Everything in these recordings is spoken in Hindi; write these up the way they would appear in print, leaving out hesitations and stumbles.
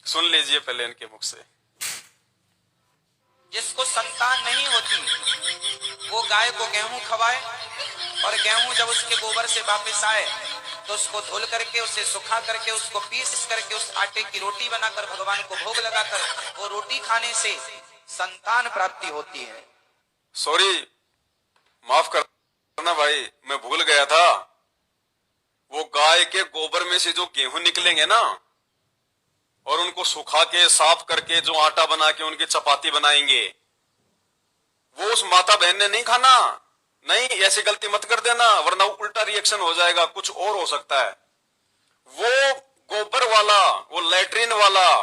सुन लीजिए पहले इनके मुख से। जिसको संतान नहीं होती वो गाय को गेहूं खवाए और गेहूं जब उसके गोबर से वापस आए तो उसको धुल करके उसे सुखा करके उसको पीस करके उस आटे की रोटी बनाकर भगवान को भोग लगाकर वो रोटी खाने से संतान प्राप्ति होती है। सॉरी, माफ करना भाई, मैं भूल गया था। वो गाय के गोबर में से जो गेहूं निकलेंगे ना और उनको सुखा के साफ करके जो आटा बना के उनकी चपाती बनाएंगे, वो उस माता बहन ने नहीं खाना। नहीं, ऐसी गलती मत कर देना वरना उल्टा रिएक्शन हो जाएगा, कुछ और हो सकता है। वो गोबर वाला, वो लैट्रिन वाला,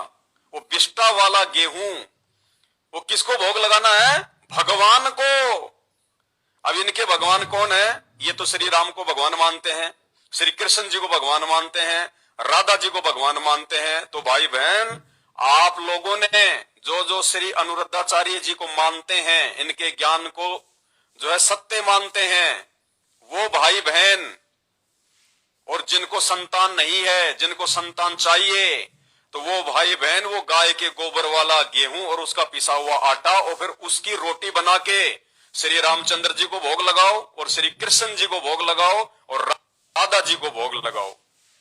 वो बिस्टा वाला गेहूं, वो किसको भोग लगाना है? भगवान को। अब इनके भगवान कौन है? ये तो श्री राम को भगवान मानते हैं, श्री कृष्ण जी को भगवान मानते हैं, राधा जी को भगवान मानते हैं। तो भाई बहन, आप लोगों ने जो जो श्री अनुरुद्धाचार्य जी को मानते हैं, इनके ज्ञान को जो है सत्य मानते हैं, वो भाई बहन, और जिनको संतान नहीं है, जिनको संतान चाहिए, तो वो भाई बहन वो गाय के गोबर वाला गेहूं और उसका पिसा हुआ आटा और फिर उसकी रोटी बना के श्री रामचंद्र जी को भोग लगाओ और श्री कृष्ण जी को भोग लगाओ और राधा जी को भोग लगाओ,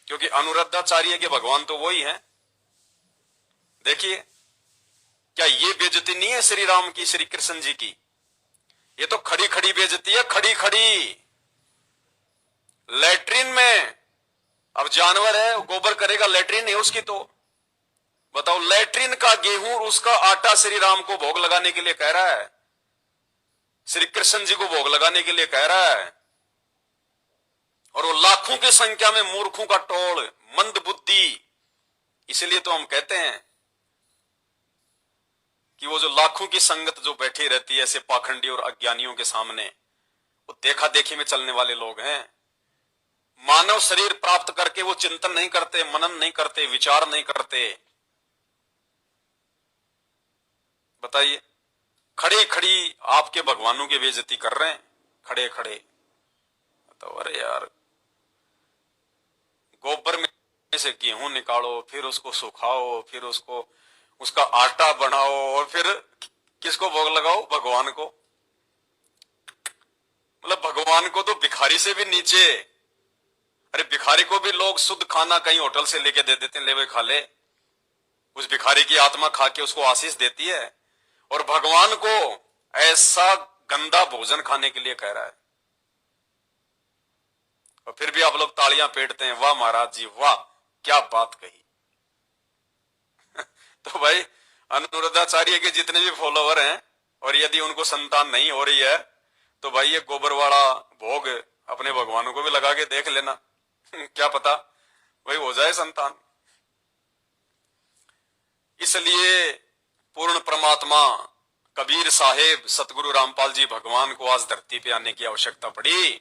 क्योंकि अनुरुद्धाचार्य के भगवान तो वही हैं। देखिए, क्या ये बेइज्जती नहीं है श्री राम की, श्री कृष्ण जी की? ये तो खड़ी खड़ी बेइज्जती है, खड़ी खड़ी। लैट्रिन में, अब जानवर है गोबर करेगा, लैट्रिन है उसकी, तो बताओ, लैट्रिन का गेहूं उसका आटा श्री राम को भोग लगाने के लिए कह रहा है, श्री कृष्ण जी को भोग लगाने के लिए कह रहा है। और वो लाखों की संख्या में मूर्खों का टोल, मंद बुद्धि। इसलिए तो हम कहते हैं कि वो जो लाखों की संगत जो बैठी रहती है ऐसे पाखंडी और अज्ञानियों के सामने, वो देखा देखी में चलने वाले लोग हैं। मानव शरीर प्राप्त करके वो चिंतन नहीं करते, मनन नहीं करते, विचार नहीं करते। बताइए, खड़े खड़ी आपके भगवानों की बेइज्जती कर रहे हैं, खड़े खड़े। तो अरे यार, गोबर में से गेहूं निकालो, फिर उसको सुखाओ, फिर उसको उसका आटा बनाओ और फिर किसको भोग लगाओ? भगवान को। मतलब भगवान को तो भिखारी से भी नीचे। अरे भिखारी को भी लोग शुद्ध खाना कहीं होटल से लेके दे देते हैं, ले वे खा ले। उस भिखारी की आत्मा खा के उसको आशीष देती है, और भगवान को ऐसा गंदा भोजन खाने के लिए कह रहा है। और फिर भी आप लोग तालियां पीटते हैं, वाह महाराज जी वाह, क्या बात कही। तो भाई, अनुरुद्धाचार्य के जितने भी फॉलोवर हैं, और यदि उनको संतान नहीं हो रही है, तो भाई ये गोबर वाला भोग अपने भगवानों को भी लगा के देख लेना। क्या पता भाई हो जाए संतान। इसलिए पूर्ण परमात्मा कबीर साहेब, सतगुरु रामपाल जी भगवान को आज धरती पे आने की आवश्यकता पड़ी।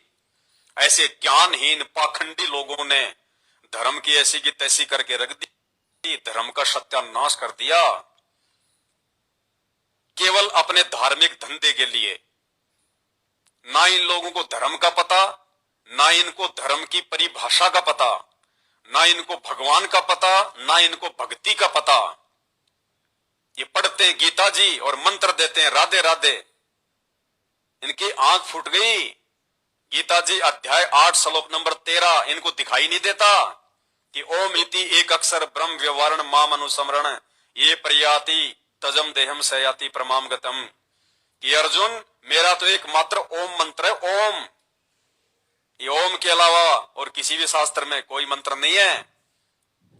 ऐसे ज्ञानहीन पाखंडी लोगों ने धर्म की ऐसी की तैसी करके रख दी, धर्म का सत्यानाश कर दिया, केवल अपने धार्मिक धंधे के लिए। ना इन लोगों को धर्म का पता, ना इनको धर्म की परिभाषा का पता, ना इनको भगवान का पता, ना इनको भक्ति का पता। ये पढ़ते हैं गीता जी और मंत्र देते हैं राधे राधे, इनकी आंख फूट गई। गीता जी अध्याय 8 श्लोक नंबर 13 इनको दिखाई नहीं देता कि ओम इति एक अक्षर ब्रह्म व्यवहारण माम अनुसमरण ये प्रयाति तजम देहम सयाति प्रमाम गतम। कि अर्जुन, मेरा तो एक मात्र ओम मंत्र है, ओम। ये ओम के अलावा और किसी भी शास्त्र में कोई मंत्र नहीं है।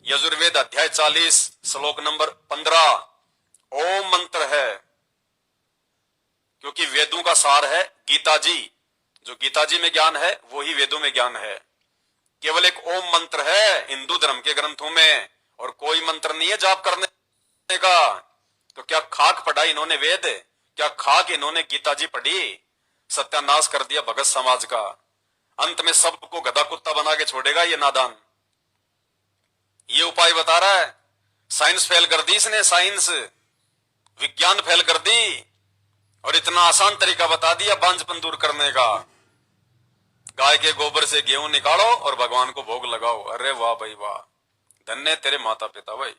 यजुर्वेद अध्याय 40 श्लोक नंबर 15 ओम मंत्र है, क्योंकि वेदों का सार है गीता जी। जो गीता जी में ज्ञान है वही वेदों में ज्ञान है। केवल एक ओम मंत्र है हिंदू धर्म के ग्रंथों में, और कोई मंत्र नहीं है जाप करने का। तो क्या खाक पढ़ा इन्होंने वेद? क्या खाक इन्होंने गीता जी पढ़ी? सत्यानाश कर दिया भगत समाज का। अंत में सबको गधा कुत्ता बना के छोड़ेगा ये नादान। ये उपाय बता रहा है। साइंस फेल कर दी इसने, साइंस विज्ञान फेल कर दी, और इतना आसान तरीका बता दिया बांझपन दूर करने का। गाय के गोबर से गेहूं निकालो और भगवान को भोग लगाओ। अरे वाह भाई वाह, धन्य तेरे माता पिता भाई।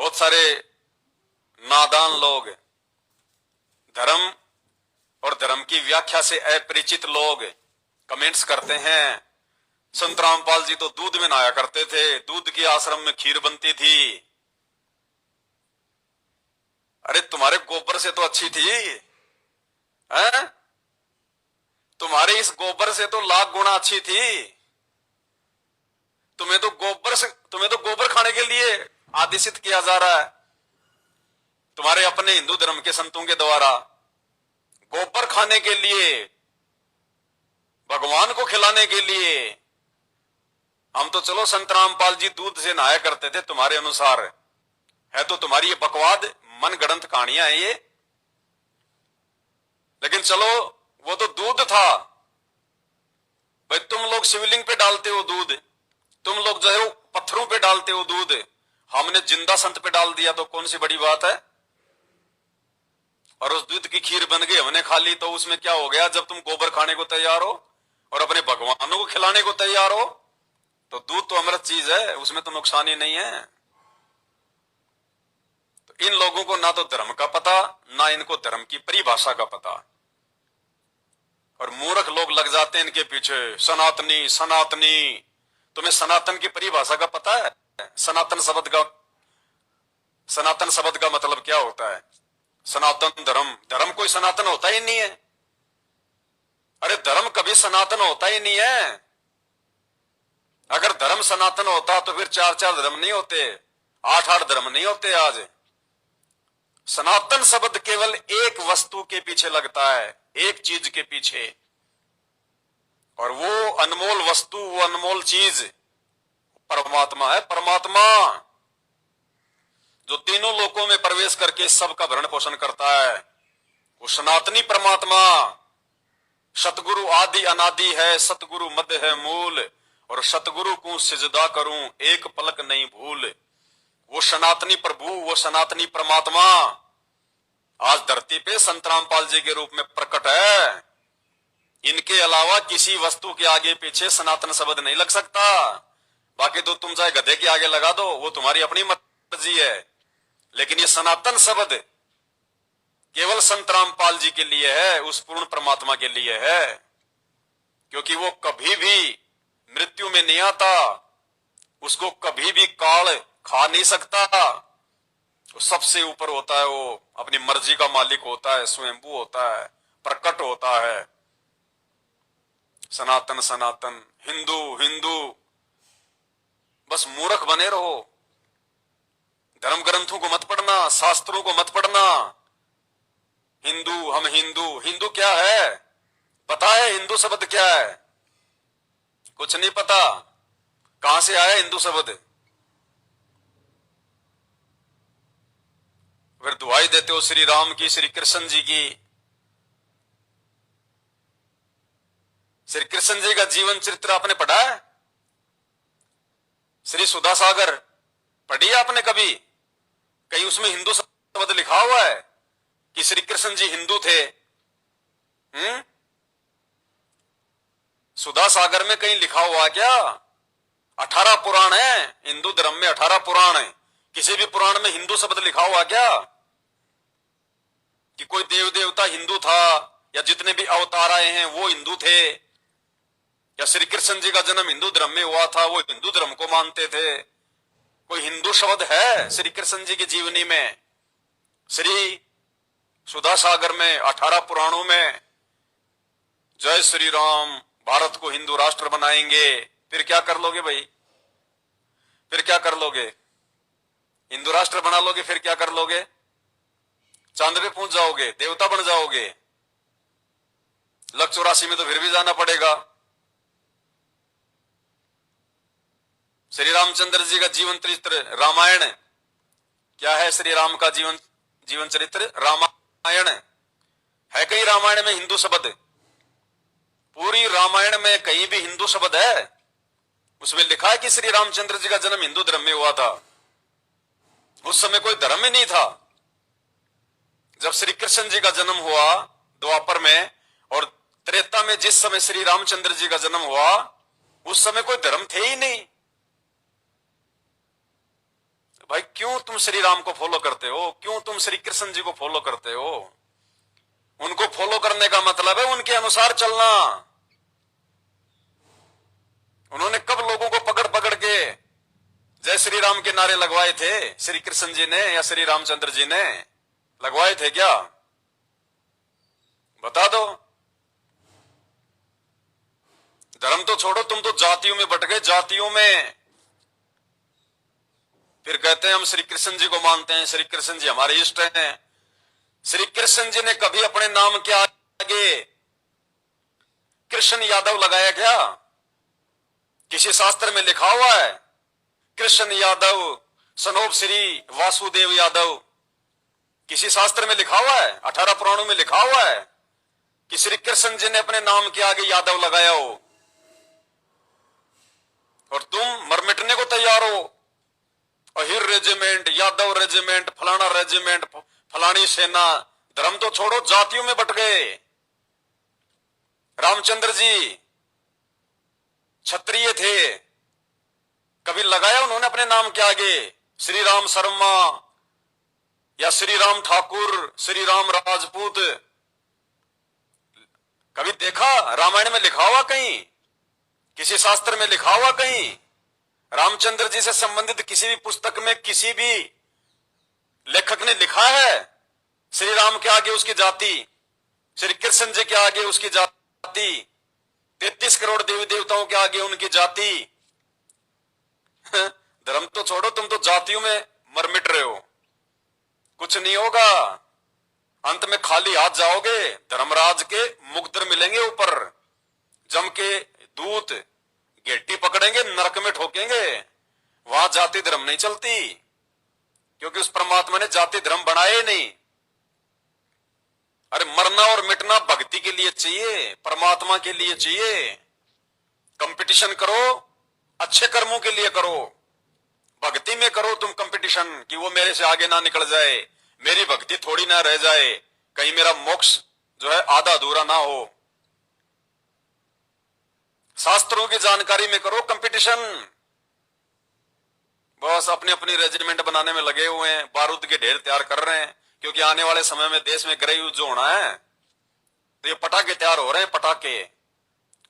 बहुत सारे नादान लोग, धर्म और धर्म की व्याख्या से अपरिचित लोग कमेंट्स करते हैं, संत रामपाल जी तो दूध में नहाया करते थे, दूध के आश्रम में खीर बनती थी। अरे तुम्हारे गोबर से तो अच्छी थी, हैं? तुम्हारे इस गोबर से तो लाख गुना अच्छी थी। तुम्हें तो गोबर खाने के लिए आदेशित किया जा रहा है तुम्हारे अपने हिंदू धर्म के संतों के द्वारा। गोबर खाने के लिए, भगवान को खिलाने के लिए। हम तो चलो संत रामपाल जी दूध से नहाया करते थे तुम्हारे अनुसार, है तो तुम्हारी ये बकवाद मन गढ़ंत कहानियां हैं ये। लेकिन चलो वो तो दूध था भाई, तुम लोग शिवलिंग पे डालते हो दूध, तुम लोग जो है पत्थरों पे डालते हो दूध, हमने जिंदा संत पे डाल दिया तो कौन सी बड़ी बात है। और उस दूध की खीर बन गई, हमने खा ली, तो उसमें क्या हो गया। जब तुम गोबर खाने को तैयार हो और अपने भगवानों को खिलाने को तैयार हो तो दूध तो अमृत चीज है, उसमें तो नुकसान ही नहीं है। तो इन लोगों को ना तो धर्म का पता, ना इनको धर्म की परिभाषा का पता, और मूर्ख लोग लग जाते हैं इनके पीछे, सनातनी सनातनी। तुम्हें सनातन की परिभाषा का पता है? सनातन शब्द का मतलब क्या होता है? सनातन धर्म, धर्म कोई सनातन होता ही नहीं है। अरे धर्म कभी सनातन होता ही नहीं है। अगर धर्म सनातन होता तो फिर 4-4 धर्म नहीं होते, 8-8 धर्म नहीं होते आज। सनातन शब्द केवल एक वस्तु के पीछे लगता है, एक चीज के पीछे, और वो अनमोल वस्तु, वो अनमोल चीज परमात्मा है। परमात्मा जो तीनों लोकों में प्रवेश करके सबका भरण पोषण करता है, वो सनातनी परमात्मा। सतगुरु आदि अनादि है, सतगुरु मध्य है मूल, और सतगुरु को सिजदा करूं एक पलक नहीं भूल। वो सनातनी प्रभु, वो सनातनी परमात्मा आज धरती पे संत रामपाल जी के रूप में प्रकट है। इनके अलावा किसी वस्तु के आगे पीछे सनातन शब्द नहीं लग सकता। बाकी तो तुम चाहे गधे के आगे लगा दो, वो तुम्हारी अपनी मर्जी है, लेकिन ये सनातन शब्द केवल संत रामपाल जी के लिए है, उस पूर्ण परमात्मा के लिए है, क्योंकि वो कभी भी मृत्यु में नहीं आता, उसको कभी भी काल खा नहीं सकता। वो सबसे ऊपर होता है, वो अपनी मर्जी का मालिक होता है, स्वयंभू होता है, प्रकट होता है। सनातन सनातन, हिंदू हिंदू, बस मूर्ख बने रहो। धर्म ग्रंथों को मत पढ़ना, शास्त्रों को मत पढ़ना। हिंदू, हम हिंदू, हिंदू क्या है पता है? हिंदू शब्द क्या है? कुछ नहीं पता। कहां से आया हिंदू शब्द? फिर दुआई देते हो श्री राम की, श्री कृष्ण जी की। श्री कृष्ण जी का जीवन चरित्र आपने पढ़ा है? श्री सुधा सागर पढ़ी है आपने कभी? कहीं उसमें हिंदू शब्द लिखा हुआ है कि श्री कृष्ण जी हिंदू थे? सुधा सागर में कहीं लिखा हुआ क्या? 18 पुराण है हिंदू धर्म में, 18 पुराण है। किसी भी पुराण में हिंदू शब्द लिखा हुआ क्या? कि कोई देव देवता हिंदू था, या जितने भी अवतार आए हैं वो हिंदू थे, या श्री कृष्ण जी का जन्म हिंदू धर्म में हुआ था, वो हिंदू धर्म को मानते थे? कोई हिंदू शब्द है श्री कृष्ण जी की जीवनी में? श्री सुधा सागर में, 18 पुराणों में जय श्री राम, भारत को हिंदू राष्ट्र बनाएंगे। फिर क्या कर लोगे भाई? फिर क्या कर लोगे? हिंदू राष्ट्र बना लोगे, फिर क्या कर लोगे? चांद पे पहुंच जाओगे, देवता बन जाओगे। लक 84 में तो फिर भी जाना पड़ेगा। श्री रामचंद्र जी का जीवन चरित्र रामायण क्या है? श्री राम का जीवन चरित्र रामायण है। कहीं रामायण में हिंदू शब्द? पूरी रामायण में कहीं भी हिंदू शब्द है? उसमें लिखा है कि श्री रामचंद्र जी का जन्म हिंदू धर्म में हुआ था। उस समय कोई धर्म ही नहीं था। जब श्री कृष्ण जी का जन्म हुआ द्वापर में, और त्रेता में जिस समय श्री रामचंद्र जी का जन्म हुआ, उस समय कोई धर्म थे ही नहीं। भाई क्यों तुम श्री राम को फॉलो करते हो, क्यों तुम श्री कृष्ण जी को फॉलो करते हो? उनको फॉलो करने का मतलब है उनके अनुसार चलना। उन्होंने कब लोगों को पकड़ पकड़ के जय श्री राम के नारे लगवाए थे? श्री कृष्ण जी ने या श्री रामचंद्र जी ने लगवाए थे क्या? बता दो। धर्म तो छोड़ो, तुम तो जातियों में बट गए, जातियों में। फिर कहते हैं हम श्री कृष्ण जी को मानते हैं, श्री कृष्ण जी हमारे इष्ट हैं। श्री कृष्ण जी ने कभी अपने नाम के आगे कृष्ण यादव लगाया क्या? किसी शास्त्र में लिखा हुआ है कृष्ण यादव सनोप श्री वासुदेव यादव? किसी शास्त्र में लिखा हुआ है? 18 पुराणों में लिखा हुआ है कि श्री कृष्ण जी ने अपने नाम के आगे यादव लगाया हो? और तुम मर मिटने को तैयार हो। अहिर रेजिमेंट, यादव रेजिमेंट, फलाना रेजिमेंट, फलानी सेना। धर्म तो छोड़ो, जातियों में बट गए। रामचंद्र जी क्षत्रिय थे, कभी लगाया उन्होंने अपने नाम के आगे श्री राम शर्मा या श्री राम ठाकुर, श्री राम राजपूत? कभी देखा? रामायण में लिखा हुआ कहीं? किसी शास्त्र में लिखा हुआ कहीं? रामचंद्र जी से संबंधित किसी भी पुस्तक में किसी भी लेखक ने लिखा है श्री राम के आगे उसकी जाति, श्री कृष्ण जी के आगे उसकी जाति, 33 करोड़ देवी देवताओं के आगे उनकी जाति? धर्म तो छोड़ो, तुम तो जातियों में मर मिट रहे हो। कुछ नहीं होगा, अंत में खाली हाथ जाओगे। धर्मराज के मुकद्दर मिलेंगे ऊपर, जम के दूत गेटी पकड़ेंगे, नरक में ठोकेंगे। वहां जाति धर्म नहीं चलती, क्योंकि उस परमात्मा ने जाति धर्म बनाए नहीं। अरे मरना और मिटना भक्ति के लिए चाहिए, परमात्मा के लिए चाहिए। कंपटीशन करो, अच्छे कर्मों के लिए करो। भक्ति में करो तुम कंपटीशन कि वो मेरे से आगे ना निकल जाए, मेरी भक्ति थोड़ी ना रह जाए, कहीं मेरा मोक्ष जो है आधा अधूरा ना हो। शास्त्रों की जानकारी में करो कंपटीशन। बस अपनी अपनी रेजिमेंट बनाने में लगे हुए हैं, बारूद के ढेर तैयार कर रहे हैं, क्योंकि आने वाले समय में देश में गृह युद्ध जो होना है, तो ये पटाखे तैयार हो रहे हैं, पटाखे।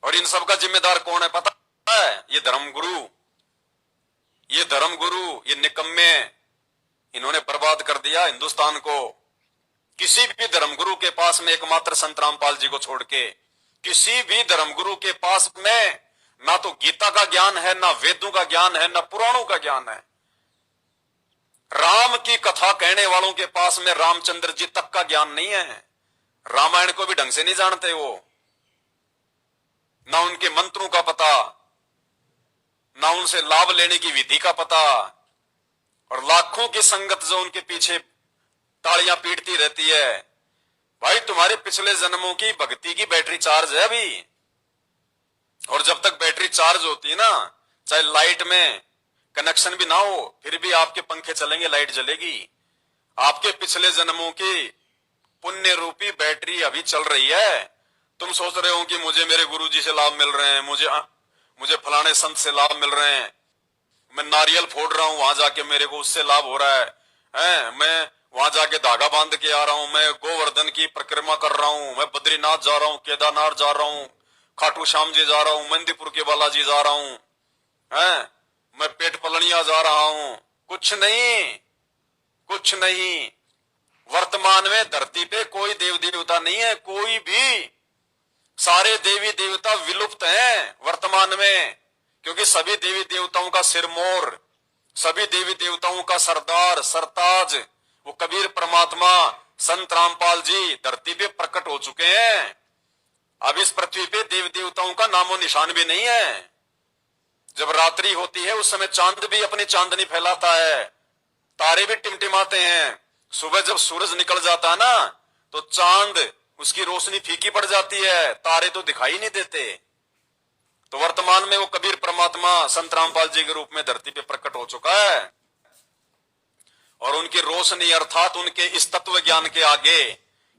और इन सब का जिम्मेदार कौन है पता है? ये धर्मगुरु, ये धर्मगुरु, ये निकम्मे। इन्होंने बर्बाद कर दिया हिंदुस्तान को। किसी भी धर्मगुरु के पास में, एकमात्र संत रामपाल जी को छोड़ के, किसी भी धर्मगुरु के पास में ना तो गीता का ज्ञान है, ना वेदों का ज्ञान है, ना पुराणों का ज्ञान है। राम की कथा कहने वालों के पास में रामचंद्र जी तक का ज्ञान नहीं है। रामायण को भी ढंग से नहीं जानते वो, ना उनके मंत्रों का पता, ना उनसे लाभ लेने की विधि का पता। और लाखों की संगत जो उनके पीछे तालियां पीटती रहती है। भाई तुम्हारे पिछले जन्मों की भक्ति की बैटरी चार्ज है अभी, और जब तक बैटरी चार्ज होती है ना, चाहे लाइट में कनेक्शन भी ना हो, फिर भी आपके पंखे चलेंगे, लाइट जलेगी। आपके पिछले जन्मों की पुण्य रूपी बैटरी अभी चल रही है। तुम सोच रहे हो कि मुझे मेरे गुरुजी से लाभ मिल रहे हैं, मुझे फलाने संत से लाभ मिल रहे हैं, मैं नारियल फोड़ रहा हूं वहां जाके मेरे को उससे लाभ हो रहा है, मैं वहां जाके धागा बांध के आ रहा हूं, मैं गोवर्धन की परिक्रमा कर रहा हूं, मैं बद्रीनाथ जा रहा हूं, केदारनाथ जा रहा हूं, खाटू श्याम जी जा रहा हूं, मंदीपुर के बालाजी जा रहा हूं, मैं पेट पलनिया जा रहा हूं। कुछ नहीं, कुछ नहीं। वर्तमान में धरती पे कोई देव देवता नहीं है, कोई भी। सारे देवी देवता विलुप्त हैं वर्तमान में, क्योंकि सभी देवी देवताओं का सिरमौर, सभी देवी देवताओं का सरदार, सरताज वो कबीर परमात्मा संत रामपाल जी धरती पे प्रकट हो चुके हैं। अब इस पृथ्वी पे देवी देवताओं का नामो निशान भी नहीं है। जब रात्रि होती है उस समय चांद भी अपनी चांदनी फैलाता है, तारे भी टिमटिमाते हैं। सुबह जब सूरज निकल जाता है ना, तो चांद उसकी रोशनी फीकी पड़ जाती है, तारे तो दिखाई नहीं देते। तो वर्तमान में वो कबीर परमात्मा संत रामपाल जी के रूप में धरती पे प्रकट हो चुका है, और उनकी रोशनी अर्थात उनके इस तत्व ज्ञान के आगे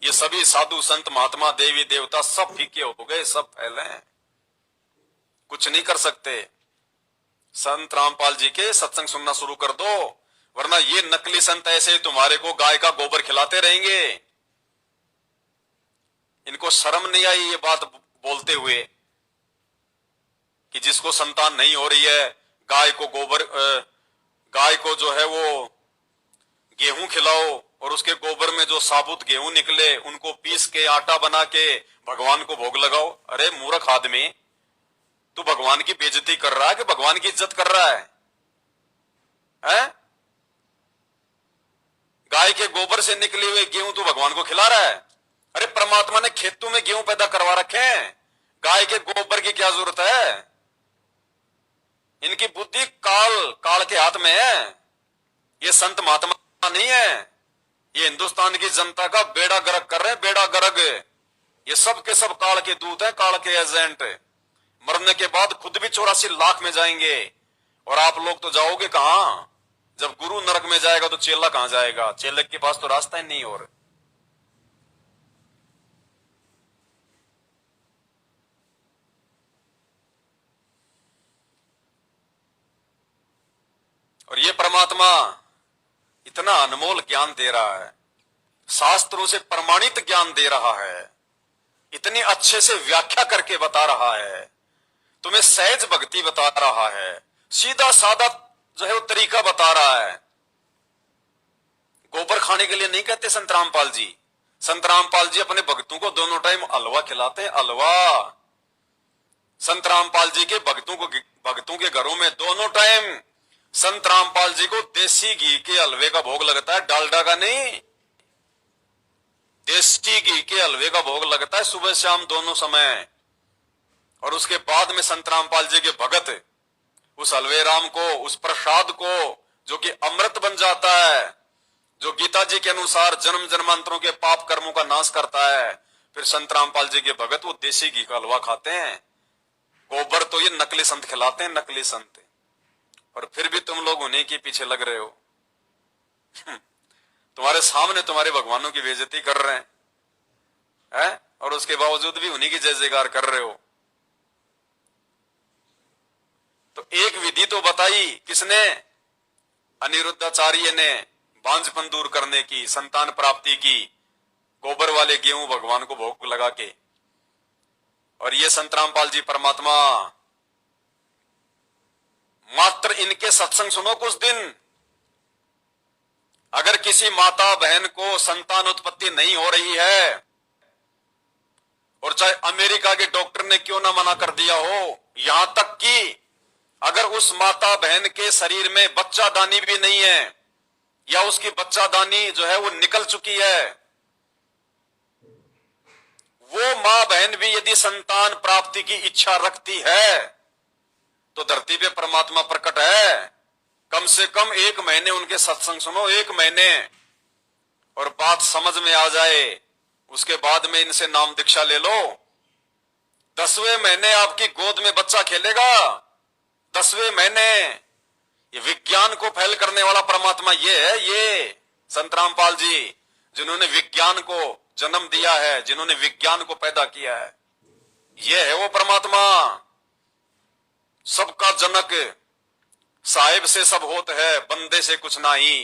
ये सभी साधु संत महात्मा देवी देवता सब फीके हो गए, सब फैले हैं, कुछ नहीं कर सकते। संत रामपाल जी के सत्संग सुनना शुरू कर दो, वरना ये नकली संत ऐसे ही तुम्हारे को गाय का गोबर खिलाते रहेंगे। इनको शर्म नहीं आई ये बात बोलते हुए कि जिसको संतान नहीं हो रही है गाय को गोबर गाय को जो है वो गेहूं खिलाओ और उसके गोबर में जो साबुत गेहूं निकले उनको पीस के आटा बना के भगवान को भोग लगाओ। अरे मूर्ख आदमी, तू भगवान की बेइज्जती कर रहा है कि भगवान की इज्जत कर रहा है? गाय के गोबर से निकले हुए गेहूं तू भगवान को खिला रहा है? अरे परमात्मा ने खेतों में गेहूं पैदा करवा रखे हैं, गाय के गोबर की क्या जरूरत है? इनकी बुद्धि काल के हाथ में है। ये संत महात्मा नहीं है, ये हिंदुस्तान की जनता का बेड़ा गर्क कर रहे हैं, बेड़ा गर्क। ये सब के सब काल के दूत हैं, काल के एजेंट। मरने के बाद खुद भी 84 लाख में जाएंगे और आप लोग तो जाओगे कहां? जब गुरु नरक में जाएगा तो चेला कहां जाएगा? चेले के पास तो रास्ता ही नहीं। और ये परमात्मा इतना अनमोल ज्ञान दे रहा है, शास्त्रों से प्रमाणित ज्ञान दे रहा है, इतनी अच्छे से व्याख्या करके बता रहा है, तुम्हें सहज भक्ति बता रहा है, सीधा साधा जो है वो तरीका बता रहा है। गोबर खाने के लिए नहीं कहते संत रामपाल जी। संत रामपाल जी अपने भक्तों को दोनों टाइम हलवा खिलाते हैं, हलवा। संत रामपाल जी के भक्तों के घरों में दोनों टाइम संत रामपाल जी को देसी घी के हलवे का भोग लगता है, डालडा का नहीं। देसी घी के हलवे का भोग लगता है सुबह शाम दोनों समय। और उसके बाद में संत रामपाल जी के भगत उस हलवे राम को, उस प्रसाद को जो कि अमृत बन जाता है, जो गीता जी के अनुसार जन्म जन्मांतरों के पाप कर्मों का नाश करता है, फिर संत रामपाल जी के भगत वो देसी घी का हलवा खाते हैं। गोबर तो ये नकली संत खिलाते हैं, नकली संत। और फिर भी तुम लोग उन्हीं के पीछे लग रहे हो। तुम्हारे सामने तुम्हारे भगवानों की बेइज्जती कर रहे हैं, और उसके बावजूद भी उन्हीं की जय जयकार कर रहे हो। तो एक विधि तो बताई किसने? अनिरुद्धाचार्य ने, बांझपन दूर करने की, संतान प्राप्ति की, गोबर वाले गेहूं भगवान को भोग लगा के। और ये संत रामपाल जी परमात्मा, मात्र इनके सत्संग सुनो कुछ दिन। अगर किसी माता बहन को संतान उत्पत्ति नहीं हो रही है, और चाहे अमेरिका के डॉक्टर ने क्यों ना मना कर दिया हो, यहां तक कि अगर उस माता बहन के शरीर में बच्चादानी भी नहीं है, या उसकी बच्चादानी जो है वो निकल चुकी है, वो मां बहन भी यदि संतान प्राप्ति की इच्छा रखती है तो धरती पे परमात्मा प्रकट है। कम से कम 1 महीने उनके सत्संग सुनो, 1 महीने, और बात समझ में आ जाए। उसके बाद में इनसे नाम दीक्षा ले लो। 10वें महीने आपकी गोद में बच्चा खेलेगा, 10वें महीने। ये विज्ञान को फैल करने वाला परमात्मा ये है, ये संत रामपाल जी, जिन्होंने विज्ञान को जन्म दिया है, जिन्होंने विज्ञान को पैदा किया है। ये है वो परमात्मा, सबका जनक। साहिब से सब होत है, बंदे से कुछ नहीं।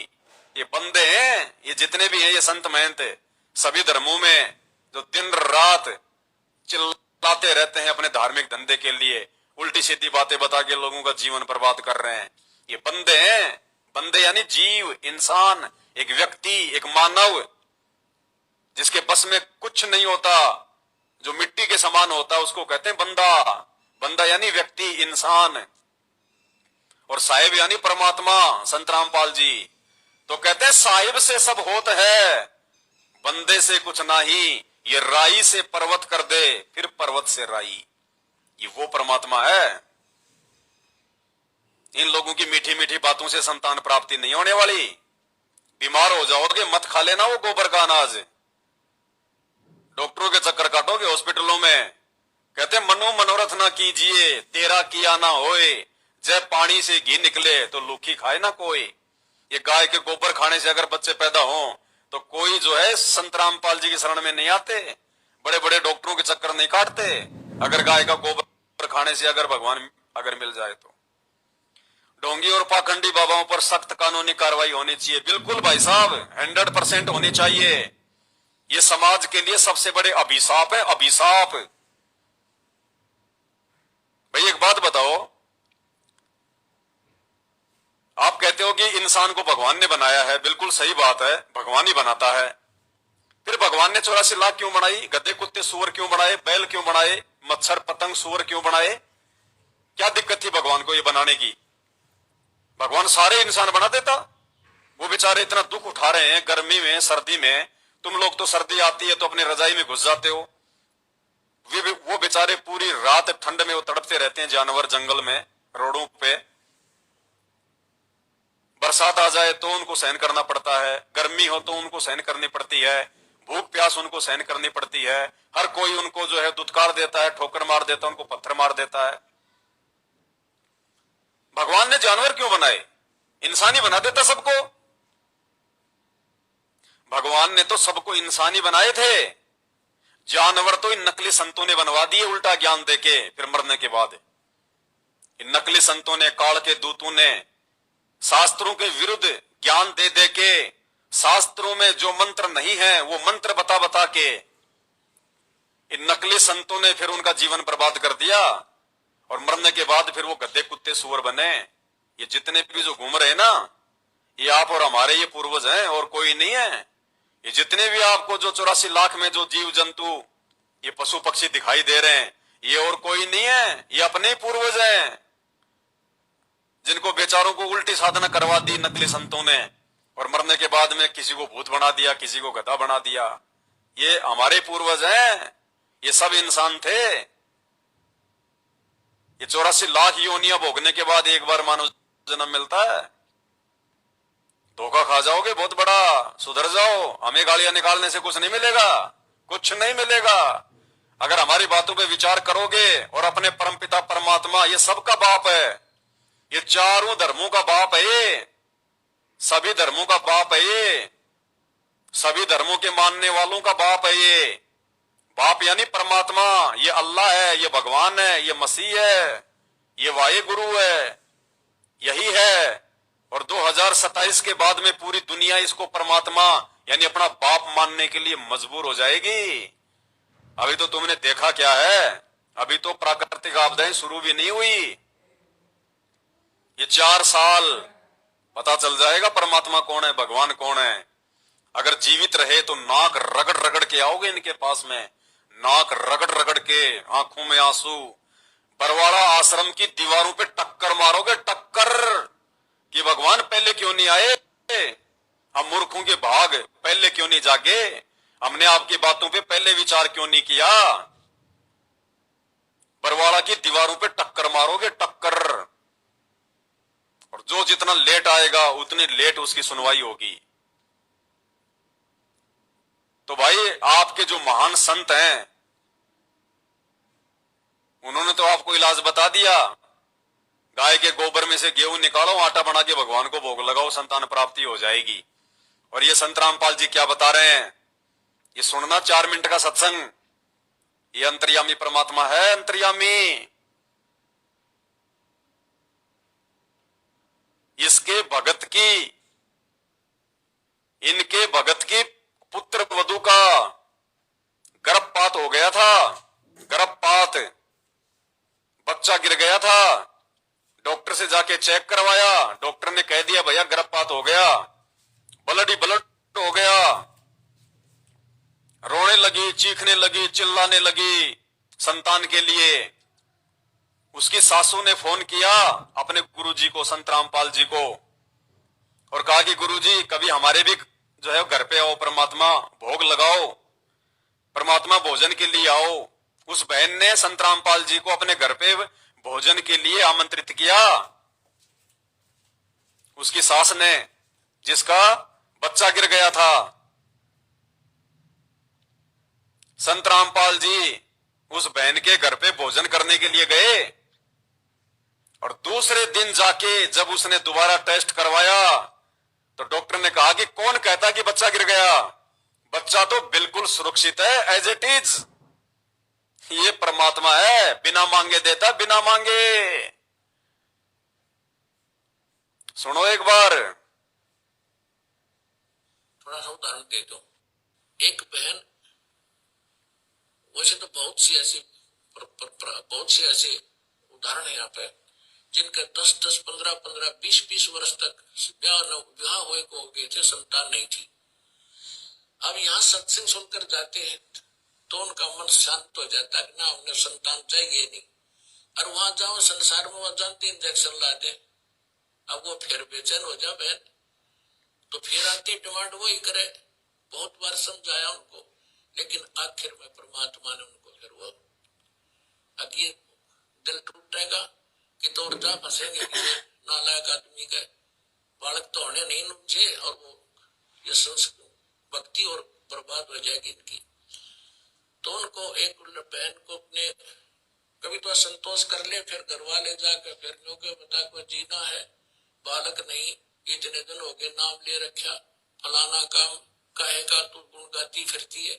ये बंदे हैं, ये जितने भी हैं, ये संत महंत सभी धर्मों में जो दिन रात चिल्लाते रहते हैं अपने धार्मिक धंधे के लिए, उल्टी सीधी बातें बता के लोगों का जीवन बर्बाद कर रहे हैं, ये बंदे हैं। बंदे यानी जीव, इंसान, एक व्यक्ति, एक मानव जिसके बस में कुछ नहीं होता, जो मिट्टी के समान होता है, उसको कहते हैं बंदा। बंदा यानी व्यक्ति, इंसान। और साहिब यानी परमात्मा, संत रामपाल जी तो कहते हैं साहिब से सब होत है, बंदे से कुछ नहीं। ये राई से पर्वत कर दे, फिर पर्वत से राई। ये वो परमात्मा है। इन लोगों की मीठी मीठी बातों से संतान प्राप्ति नहीं होने वाली। बीमार हो जाओगे, मत खा लेना वो गोबर का अनाज। डॉक्टरों के चक्कर काटोगे हॉस्पिटलों में। कहते मनो मनोरथ ना कीजिए, तेरा किया ना होए, जय पानी से घी निकले तो लूखी खाए ना कोई। ये गाय के गोबर खाने से अगर बच्चे पैदा हों तो कोई जो है संत रामपाल जी की शरण में नहीं आते, बड़े बड़े डॉक्टरों के चक्कर नहीं काटते। अगर गाय का गोबर खाने से अगर भगवान अगर मिल जाए तो। ढोंगी और पाखंडी बाबाओं पर सख्त कानूनी कार्रवाई होनी चाहिए। बिल्कुल भाई साहब, 100% होनी चाहिए। ये समाज के लिए सबसे बड़े अभिशाप है, अभिशाप। भाई एक बात बताओ, आप कहते हो कि इंसान को भगवान ने बनाया है, बिल्कुल सही बात है, भगवान ही बनाता है। फिर भगवान ने 84 लाख क्यों बनाई? गधे कुत्ते सूअर क्यों बनाए? बैल क्यों बनाए? मच्छर पतंग सूअर क्यों बनाए? क्या दिक्कत थी भगवान को ये बनाने की? भगवान सारे इंसान बना देता। वो बेचारे इतना दुख उठा रहे हैं गर्मी में, सर्दी में। तुम लोग तो सर्दी आती है तो अपनी रजाई में घुस जाते हो। वो बेचारे पूरी रात ठंड में वो तड़पते रहते हैं, जानवर जंगल में, रोडों पे। बरसात आ जाए तो उनको सहन करना पड़ता है, गर्मी हो तो उनको सहन करनी पड़ती है, भूख प्यास उनको सहन करनी पड़ती है। हर कोई उनको जो है दुत्कार देता है, ठोकर मार देता है, उनको पत्थर मार देता है। भगवान ने जानवर क्यों बनाए? इंसान ही बना देता सबको। भगवान ने तो सबको इंसान ही बनाए थे। जानवर तो इन नकली संतों ने बनवा दिए उल्टा ज्ञान देके, फिर मरने के बाद। इन नकली संतों ने, काल के दूतों ने शास्त्रों के विरुद्ध ज्ञान दे दे के, शास्त्रों में जो मंत्र नहीं है वो मंत्र बता बता के इन नकली संतों ने फिर उनका जीवन बर्बाद कर दिया। और मरने के बाद फिर वो गधे कुत्ते सुअर बने। ये जितने भी जो घूम रहे हैं ना, ये आप और हमारे ये पूर्वज हैं, और कोई नहीं है। ये जितने भी आपको जो 84 लाख में जो जीव जंतु, ये पशु पक्षी दिखाई दे रहे हैं, ये और कोई नहीं है, ये अपने ही पूर्वज हैं, जिनको बेचारों को उल्टी साधना करवा दी नकली संतों ने, और मरने के बाद में किसी को भूत बना दिया, किसी को गधा बना दिया। ये हमारे पूर्वज हैं, ये सब इंसान थे। ये 84 लाख योनियां भोगने के बाद एक बार मानव जन्म मिलता है। धोखा खा जाओगे बहुत बड़ा, सुधर जाओ। हमें गालियां निकालने से कुछ नहीं मिलेगा, कुछ नहीं मिलेगा। अगर हमारी बातों पे विचार करोगे और अपने परमपिता परमात्मा, ये सबका बाप है, ये चारों धर्मों का बाप है, ये सभी धर्मों का बाप है, ये सभी धर्मों के मानने वालों का बाप है। ये बाप यानी परमात्मा, ये अल्लाह है, ये भगवान है, ये मसीह है, ये वाहे गुरु है, यही है। और 2027 के बाद में पूरी दुनिया इसको परमात्मा यानी अपना बाप मानने के लिए मजबूर हो जाएगी। अभी तो तुमने देखा क्या है, अभी तो प्राकृतिक आपदाएं शुरू भी नहीं हुई। ये 4 साल पता चल जाएगा परमात्मा कौन है, भगवान कौन है। अगर जीवित रहे तो नाक रगड़ रगड़ के आओगे इनके पास में, नाक रगड़ रगड़ के, आंखों में आंसू, बरवाड़ा आश्रम की दीवारों पे टक्कर मारोगे, टक्कर, कि भगवान पहले क्यों नहीं आए, हम मूर्खों के भाग पहले क्यों नहीं जागे, हमने आपकी बातों पे पहले विचार क्यों नहीं किया। बरवाड़ा की दीवारों पे टक्कर मारोगे, टक्कर। और जो जितना लेट आएगा उतनी लेट उसकी सुनवाई होगी। तो भाई आपके जो महान संत हैं, उन्होंने तो आपको इलाज बता दिया। गाय के गोबर में से गेहूं निकालो, आटा बना के भगवान को भोग लगाओ, संतान प्राप्ति हो जाएगी। और ये संत रामपाल जी क्या बता रहे हैं, ये सुनना 4 मिनट का सत्संग। ये अंतर्यामी परमात्मा है, अंतर्यामी। इसके भगत की, इनके भगत की पुत्र वधू का गर्भपात हो गया था, गर्भपात, बच्चा गिर गया था। डॉक्टर से जाके चेक करवाया, डॉक्टर ने कह दिया भैया गर्भपात हो गया, ब्लड ही ब्लड हो गया। रोने लगी, चीखने लगी, चिल्लाने लगी संतान के लिए। उसकी सासू ने फोन किया अपने गुरुजी को, संत रामपाल जी को, और कहा कि गुरुजी कभी हमारे भी जो है घर पे आओ, परमात्मा भोग लगाओ, परमात्मा भोजन के लिए आओ। उस बहन ने संत रामपाल जी को अपने घर पे भोजन के लिए आमंत्रित किया। उसकी सास ने, जिसका बच्चा गिर गया था। संत रामपाल जी उस बहन के घर पे भोजन करने के लिए गए, और दूसरे दिन जाके जब उसने दोबारा टेस्ट करवाया तो डॉक्टर ने कहा कि कौन कहता कि बच्चा गिर गया, बच्चा तो बिल्कुल सुरक्षित है, एज इट इज। ये परमात्मा है, बिना मांगे देता, बिना मांगे। सुनो एक बार। थोड़ा सा उदाहरण दे दो। एक बहन, वैसे तो बहुत सी ऐसे उदाहरण है यहाँ पे जिनके 10-10, 15-15, 20-20 वर्ष तक विवाह हुए को हो गए थे, संतान नहीं थी। अब यहाँ सत्संग सुनकर जाते हैं तो उनका मन शांत हो जाता है कि ना, हमने संतान चाहिए नहीं। और वहां जाओ संसार में, वहां जानते इंजेक्शन ला दे, अब वो फिर बेचैन हो जा बहन, तो फिर आती डिमांड वही करे। बहुत बार समझाया उनको, लेकिन आखिर में परमात्मा ने उनको फिर वो, अब ये दिल टूटेगा कि तो जा फंसेंगे नालायक आदमी के बालक तो होने नहीं मुझे, और वो ये भक्ति और बर्बाद हो जाएगी इनकी। तो उनको एक बहन को अपने कभी तो असंतोष कर ले, फिर घर वाले जाकर फिर नो के बता को जीना है, बालक नहीं, इतने दिन हो गए नाम ले रखा, फलाना काम कहेगा तू गुण गाती फिरती है।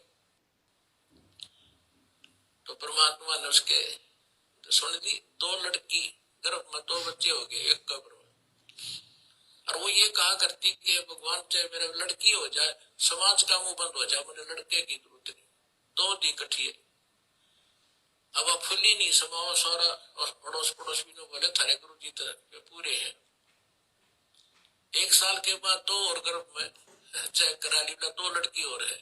तो परमात्मा ने उसके सुन दी, 2 लड़की गर्भ में 2 बच्चे हो गए एक कब्र में। और वो ये कहा करती कि भगवान चाहे मेरे लड़की हो जाए, समाज का मुंह बंद हो जाए, मुझे लड़के की जरूरत नहीं, 2 दी कठिए। अब फुली नहीं समाओ सारा, और पड़ोस पड़ोस भी बोले थारे गुरु जी तो पूरे हैं। 1 साल के बाद 2 और गर्भ में चेक करा ली, 2 लड़की और है।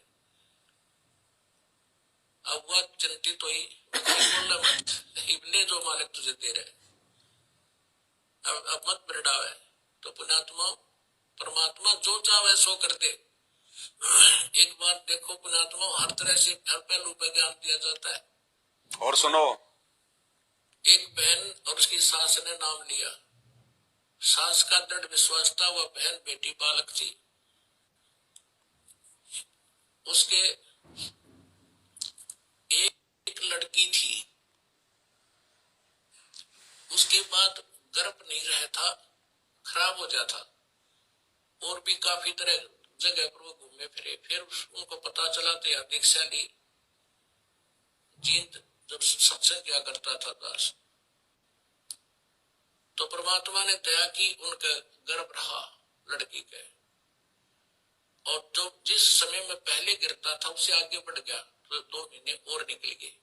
अब वह चिंतित हुई, बोला मत, ले जो मालिक तुझे दे रहे, अब मत बिरड़ावे। तो पुण्यात्मा, परमात्मा जो चाहे सो कर दे। एक बार देखो पुण्यात्मा, हर तरह से हर पहलू पे ज्ञान दिया जाता है। और सुनो, एक बहन और उसकी सास ने नाम लिया, सास का दृढ़ विश्वास था वह बहन बेटी बालक थी, उसके एक लड़की थी, उसके बाद गर्भ नहीं रहा था, खराब हो जाता, और भी काफी तरह जगह पर वो घूमे फिरे। फिर उनको पता चला तो यार दीक्षा ली, जींद जब सत्संग किया करता था दास, तो परमात्मा ने दया की, उनका गर्भ रहा लड़की के, और जो जिस समय में पहले गिरता था उससे आगे बढ़ गया, तो 2 महीने और निकल गए।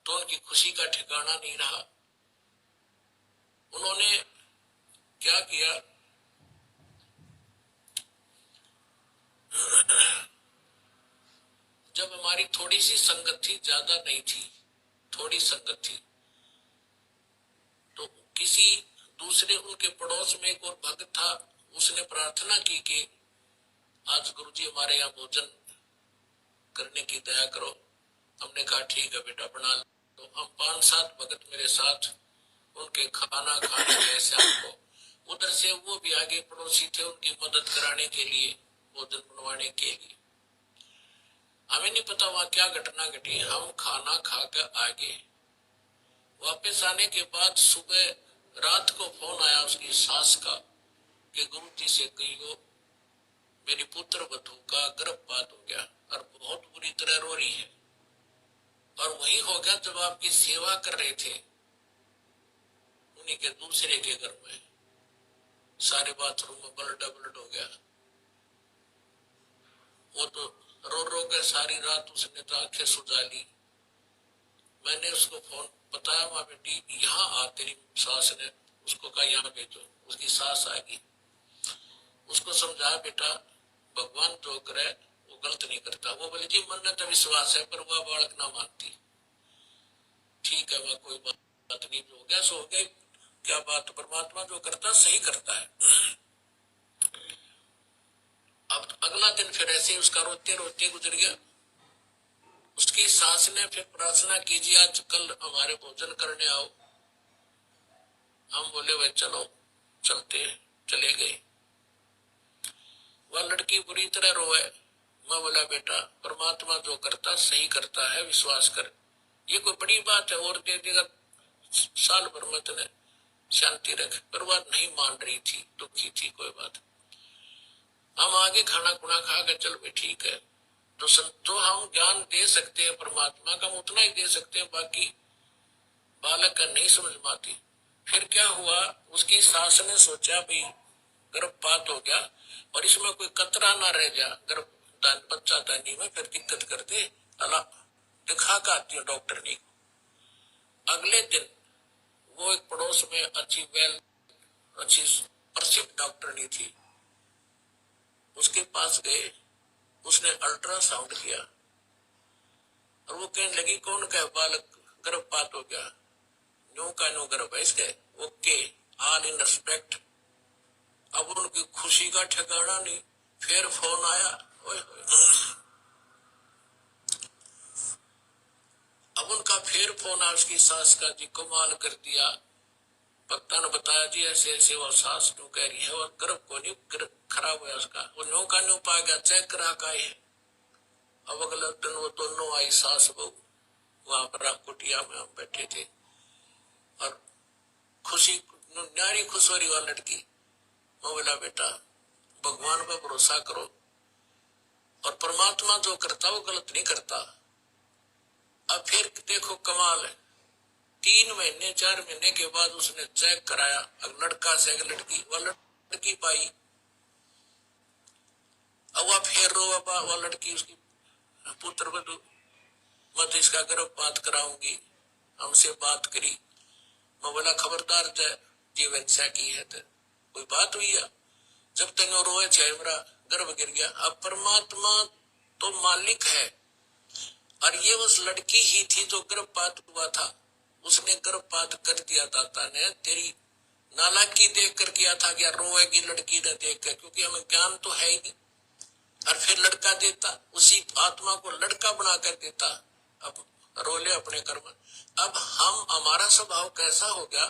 तो उनकी खुशी का ठिकाना नहीं रहा। उन्होंने क्या किया, जब हमारी थोड़ी सी संगत थी, ज्यादा नहीं थी, थोड़ी संगत थी, तो किसी दूसरे उनके पड़ोस में एक और भक्त था, उसने प्रार्थना की कि आज गुरुजी हमारे यहाँ भोजन करने की दया करो। हमने कहा ठीक है बेटा बना लो। तो हम 5-7 भक्त मेरे साथ उनके खाना खाने गए शाम को। उधर से वो भी आगे पड़ोसी थे, उनकी मदद कराने के लिए, भोजन बनवाने के लिए। हमें नहीं पता वहां क्या घटना घटी। हम खाना खाकर आ गए। वापस आने के बाद सुबह रात को फोन आया उसकी सास का कि गुरु जी से कहियो मेरी पुत्र वधू का गर्भपात हो गया और बहुत बुरी तरह रो रही है। और वही हो गया जब आपकी सेवा कर रहे थे, उन्हीं के दूसरे के घर में सारे बाथरूम में ब्लड हो गया। वो तो रो रो के सारी रात उसने तो आंखें सुझा ली। मैंने उसको फोन बताया, माँ बेटी यहाँ आ, तेरी सास ने उसको कहा यहाँ भेजो। उसकी सास आ गई, उसको समझाया बेटा भगवान जो करे वो गलत नहीं करता। वो बोले जी मन में तो विश्वास है, पर वह बालक ना मानती। ठीक है वह कोई बात नहीं, जो हो गया सो हो गया। क्या बात, परमात्मा जो करता सही करता है। अब अगला दिन फिर ऐसे उसका रोते रोते गुजर गया। उसकी सास ने फिर प्रार्थना कीजिए आज कल हमारे भोजन करने आओ। हम बोले वह चलो चलते हैं, चले गए। वह लड़की बुरी तरह रोए। मैं बोला बेटा परमात्मा जो करता सही करता है, विश्वास कर। ये कोई बड़ी बात है, और दे देगा साल भर में तने शांति रख। पर वह नहीं मान रही थी, दुखी थी। कोई बात, हम आगे खाना खुना खा के चल भाई ठीक है। तो जो हम ज्ञान दे सकते हैं परमात्मा का, हम उतना ही दे सकते हैं, बाकी बालक का नहीं समझ में आती। फिर क्या हुआ, उसकी सास ने सोचा भाई गर्भपात हो गया और इसमें कोई कतरा ना रह जा, गर्भदान बच्चा दानी में फिर दिक्कत कर दे, अला दिखा के आती हूँ डॉक्टर ने। अगले दिन वो एक पड़ोस में अच्छी प्रसिद्ध डॉक्टरनी थी, उसके पास गए, उसने अल्ट्रासाउंड किया और वो कहने लगी कौन का बालक गर्भपात हो गया, नो का नो गर्भ है इसके, ओके ऑल इन रिस्पेक्ट। अब उनकी खुशी का ठिकाना नहीं, फिर फोन आया, ओए अब उनका फिर फोन आया उसकी सास का, जी कमाल कर दिया, पक्ता ने बताया जी ऐसे ऐसे वो सास नो कह रही है और गर्भ को नहीं खराब हुआ उसका, वो नो का नो पा गया, चेक करा का है। अब अगले दिन वो दोनों आई सास बहू, वहां पर कुटिया में हम बैठे थे और खुशी न्यारी खुश हो रही वह लड़की। मैं बोला बेटा भगवान पर भरोसा करो और परमात्मा जो करता वो गलत नहीं करता। अब फिर देखो कमाल है, 3 महीने 4 महीने के बाद उसने चेक कराया, अब लड़का से लड़की, वह लड़की पाई। अब वह फिर रो, वह लड़की उसकी पुत्र वधू, मैं तो इसका गर्भपात कराऊंगी, हमसे बात करी। मैं बोला खबरदार जय जीवन से की है तो कोई बात हुई है, जब तक रोए छे मेरा गर्भ गिर गया। अब परमात्मा तो मालिक है और ये उस लड़की ही थी जो गर्भपात हुआ था, उसने गर्भपात कर दिया। दाता ने तेरी नालायकी देख कर किया था कि रोएगी लड़की ने देख कर, क्योंकि हमें ज्ञान तो है ही नहीं। और फिर लड़का देता, उसी आत्मा को लड़का बना कर देता, अब रोले अपने कर्म। अब हमारा स्वभाव कैसा हो गया,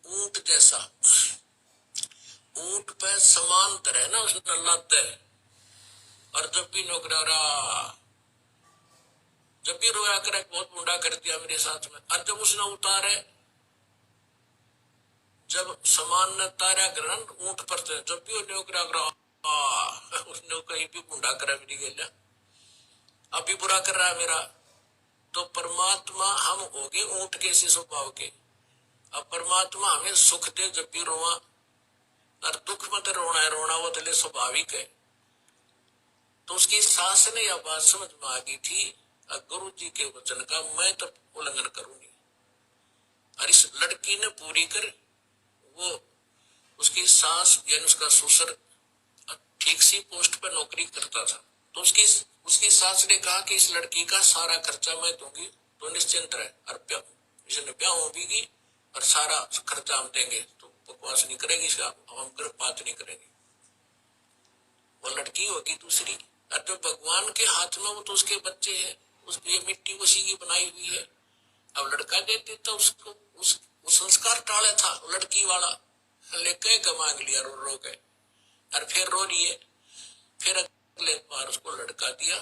ऊंट जैसा, ऊंट पे समान तरह ना उसने लत है, और जब भी नौकरा जब भी रोया करे बहुत मुंडा कर दिया मेरे साथ में, और जब उसने उतारे, जब समान ने तारा ग्रहण ऊंट पर थे, जब भी नौकरा उसने कहीं भी मुंडा करा मेरी गया, अभी बुरा कर रहा है मेरा। तो परमात्मा हम हो गए ऊंट के इसी स्वभाव के। अब परमात्मा हमें सुख दे जब भी रोआ, और दुख मत रोना है, रोना वो तो स्वाभाविक है। तो उसकी सास ने यह बात समझ में आ गई थी, गुरु जी के वचन का मैं तो उल्लंघन करूंगी। और इस लड़की ने पूरी कर, वो उसकी सास यानी उसका ससुर ठीक सी पोस्ट पर नौकरी करता था, तो उसकी सास ने कहा कि इस लड़की का सारा खर्चा मैं दूंगी, तो निश्चिंत रहे, और इसने ब्याह होगी और सारा खर्चा हम देंगे, तो बकवास नहीं करेगी, इसका हम गर्भपात नहीं करेंगे। वो लड़की होगी दूसरी, और जो भगवान के हाथ में वो तो उसके बच्चे हैं, ये मिट्टी उसी की बनाई हुई है। अब लड़का दे देता उसको, उस संस्कार टाले था लड़की वाला, लेके का मांग लिया रो गए, और फिर रो रही है। फिर अगले बार उसको लड़का दिया।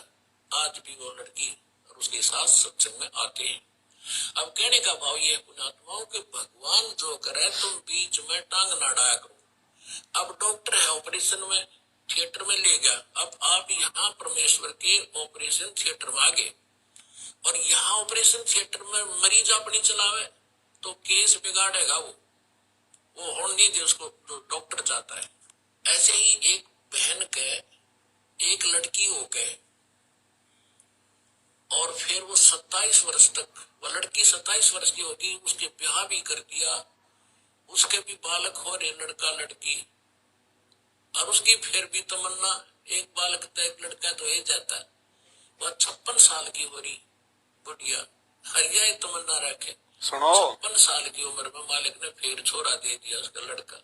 आज भी वो लड़की और उसकी सास सत्संग में आते हैं। अब कहने का भाव ये है पुण्यात्माओं के भगवान जो करे तुम बीच में टांग ना डाया करो। अब डॉक्टर है ऑपरेशन में थिएटर में ले गया, अब आप यहाँ परमेश्वर के ऑपरेशन थिएटर में आ गए, और यहाँ ऑपरेशन थिएटर में मरीज अपनी चलावे तो केस बिगाड़ेगा, वो होने नहीं दे उसको जो डॉक्टर चाहता है। ऐसे ही एक बहन के एक लड़की हो गए, और फिर वो 27 वर्ष तक, वो लड़की 27 वर्ष की होगी, उसके ब्याह भी कर दिया, उसके भी बालक हो रहे लड़का लड़की, और उसकी फिर भी तमन्ना एक बालक तो एक लड़का तो हो जाता है। वह 56 साल की हो रही बुढ़िया, हरिया तमन्ना रखे, सुनो 56 साल की उम्र में मालिक ने फिर छोरा दे दिया उसका लड़का।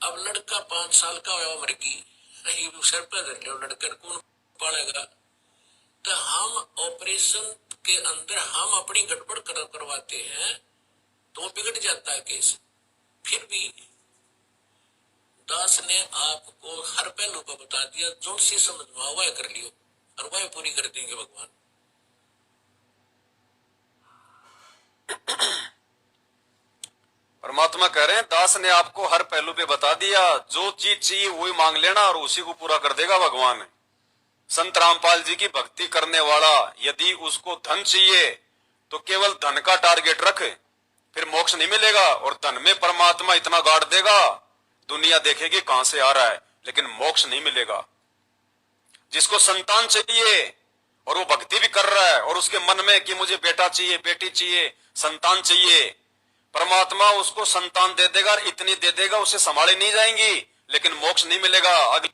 अब लड़का 5 साल का हुआ, मर गई, सर पे धर लो, लड़के कौन पालेगा। तो हम ऑपरेशन के अंदर हम अपनी गड़बड़ करवाते हैं तो बिगड़ जाता है केस। फिर भी दास ने आपको हर पहलू पर बता दिया, जो सी समझ में वह कर लियो और वह पूरी कर देंगे भगवान। परमात्मा कह रहे हैं दास ने आपको हर पहलू पे बता दिया, जो चीज चाहिए वही मांग लेना और उसी को पूरा कर देगा भगवान। संत रामपाल जी की भक्ति करने वाला यदि उसको धन चाहिए तो केवल धन का टारगेट रखे, फिर मोक्ष नहीं मिलेगा। और धन में परमात्मा इतना गाड़ देगा, दुनिया देखेगी कहां से आ रहा है, लेकिन मोक्ष नहीं मिलेगा। जिसको संतान चाहिए और वो भक्ति भी कर रहा है और उसके मन में कि मुझे बेटा चाहिए, बेटी चाहिए, संतान चाहिए, परमात्मा उसको संतान दे देगा और इतनी दे देगा उसे संभाली नहीं जाएंगी, लेकिन मोक्ष नहीं मिलेगा। अगले